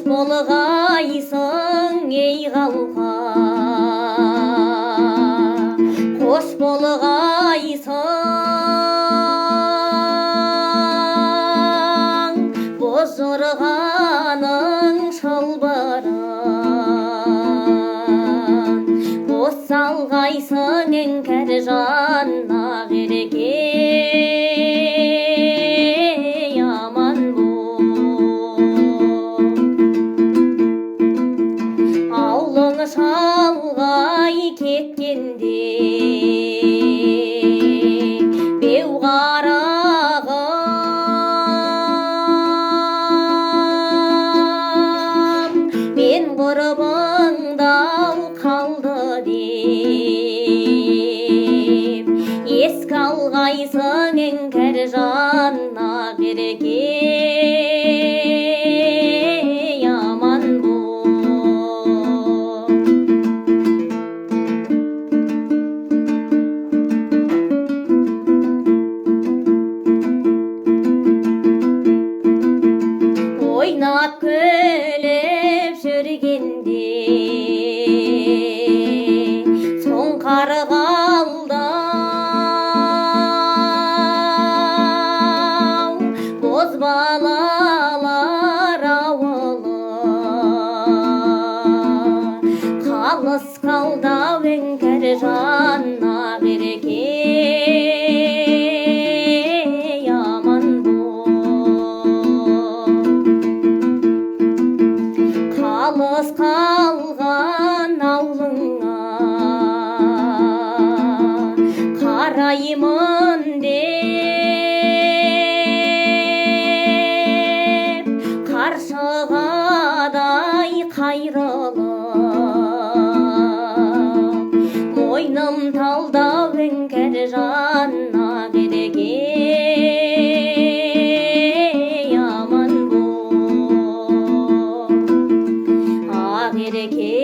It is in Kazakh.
болғайсың ей қалқа, қош болғайсың бозжорғаның шалбарын, боз салғайсың еңкәр жанна кереке. Шалғай кеткенде беу қарағым, мен құрбыңдау қалды деп еске алғайсың еңкәр жанна кереке. Ойнап күліп жүргенде соң қарғалдау, бозбалалар ауылы қалыс қалдау еңкәр жанна кереке. Қалыс қалған аулыңа қараймын деп, қаршығадай қайрылып, мойным талдау еңкәр жанна кереке. Кереке.